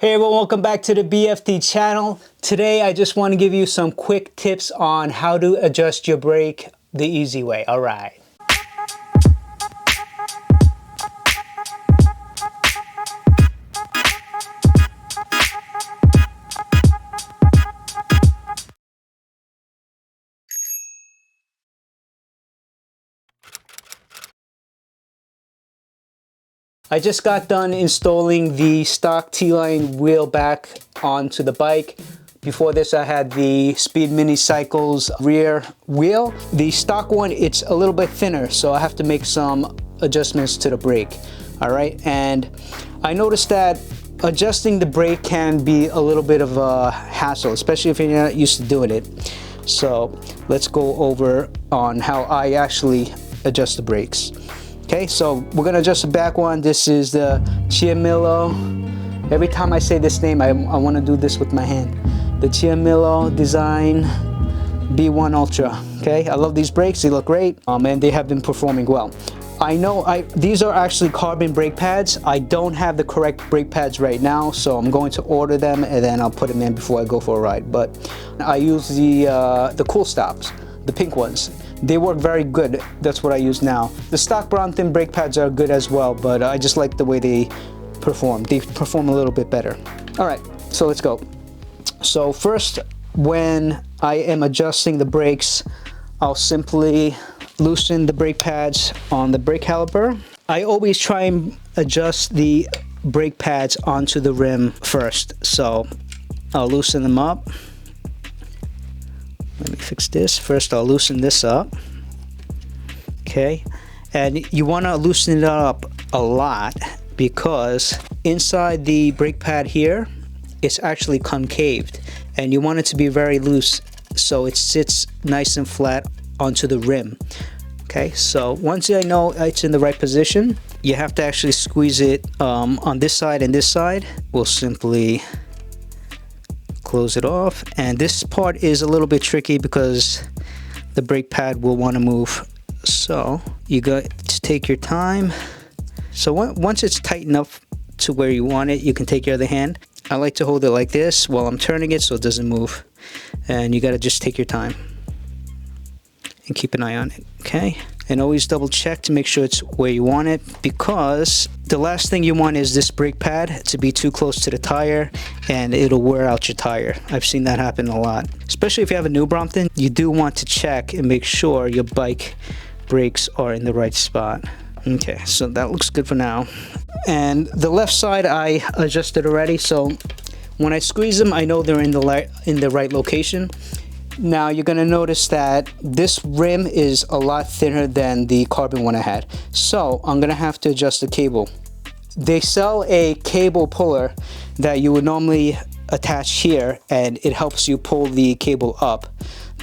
Hey everyone, welcome back to the BFT channel. Today I just want to give you some quick tips on how to adjust your brake the easy way. All right. I just got done installing the stock T-line wheel back onto the bike. Before this, I had the Speed Mini Cycles rear wheel. The stock one, it's a little bit thinner, so I have to make some adjustments to the brake. All right, and I noticed that adjusting the brake can be a little bit of a hassle, especially if you're not used to doing it. So let's go over on how I actually adjust the brakes. Okay, so we're gonna adjust the back one. This is the Chiamillo. Every time I say this name, I want to do this with my hand. The Chiamillo Design B1 Ultra. Okay, I love these brakes. They look great, and they have been performing well. I know these are actually carbon brake pads. I don't have the correct brake pads right now, so I'm going to order them and then I'll put them in before I go for a ride. But I use the Cool Stops, the pink ones. They work very good. That's what I use now. The stock Brompton brake pads are good as well, but I just like the way they perform. They perform a little bit better. All right, so let's go. So first, when I am adjusting the brakes, I'll simply loosen the brake pads on the brake caliper. I always try and adjust the brake pads onto the rim first. So I'll loosen them up. Let me fix this. First, I'll loosen this up. Okay, and you want to loosen it up a lot because inside the brake pad here, it's actually concaved, and you want it to be very loose so it sits nice and flat onto the rim. Okay, so once I know it's in the right position, you have to actually squeeze it on this side and this side. We'll simply close it off, and this part is a little bit tricky because the brake pad will want to move, so you got to take your time. So once it's tight enough to where you want it, you can take your other hand. I like to hold it like this while I'm turning it so it doesn't move, and you got to just take your time and keep an eye on it. Okay, and always double check to make sure it's where you want it, because the last thing you want is this brake pad to be too close to the tire and it'll wear out your tire. I've seen that happen a lot, especially if you have a new Brompton. You do want to check and make sure your bike brakes are in the right spot. Okay, so that looks good for now. And the left side I adjusted already, so when I squeeze them, I know they're in the right location. Now you're gonna notice that this rim is a lot thinner than the carbon one I had, so I'm gonna have to adjust the cable. They sell a cable puller that you would normally attach here, and it helps you pull the cable up.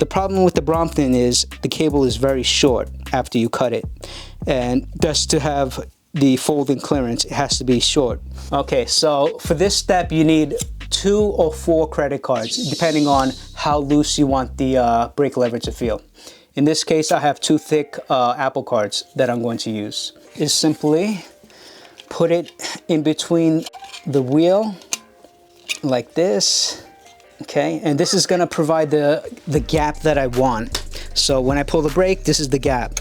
The problem with the Brompton is the cable is very short after you cut it, and just to have the folding clearance, it has to be short. Okay, so for this step you need 2 or 4 credit cards, depending on how loose you want the brake lever to feel. In this case, I have 2 thick Apple cards that I'm going to use. Is simply put it in between the wheel like this. Okay, and this is gonna provide the gap that I want. So when I pull the brake, this is the gap.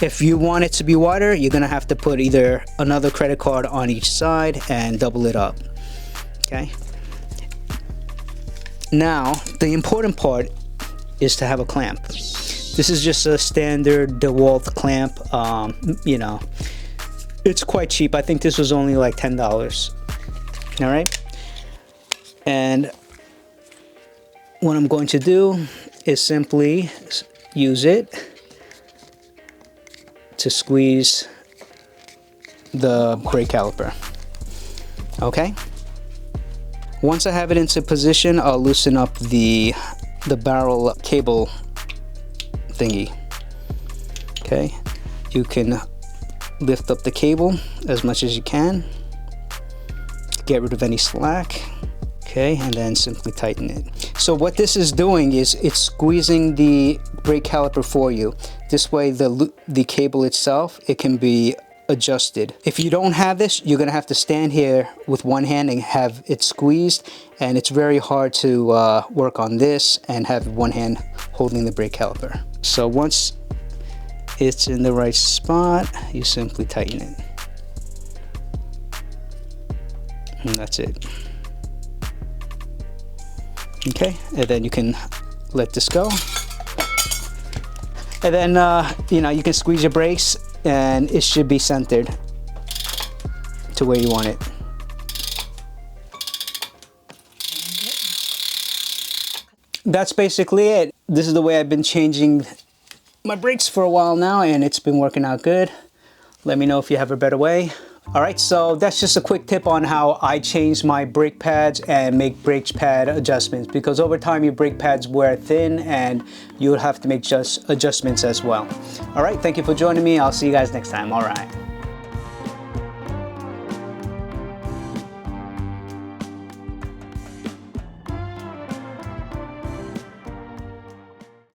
If you want it to be wider, you're gonna have to put either another credit card on each side and double it up. Okay. Now, the important part is to have a clamp. This is just a standard DeWalt clamp. You know, it's quite cheap. I think this was only like $10. All right. And what I'm going to do is simply use it to squeeze the brake caliper. Okay. Once I have it into position, I'll loosen up the barrel cable thingy. Okay, you can lift up the cable as much as you can, get rid of any slack. Okay, and then simply tighten it. So what this is doing is it's squeezing the brake caliper for you. This way the cable itself, it can be adjusted. If you don't have this, you're gonna have to stand here with one hand and have it squeezed, and it's very hard to work on this and have one hand holding the brake caliper. So once it's in the right spot, you simply tighten it. And that's it. Okay, and then you can let this go. And then, you know, you can squeeze your brakes and it should be centered to where you want it. That's basically it. This is the way I've been changing my brakes for a while now, and it's been working out good. Let me know if you have a better way. All right, so that's just a quick tip on how I change my brake pads and make brake pad adjustments, because over time your brake pads wear thin and you'll have to make just adjustments as well. All right, thank you for joining me. I'll see you guys next time. All right.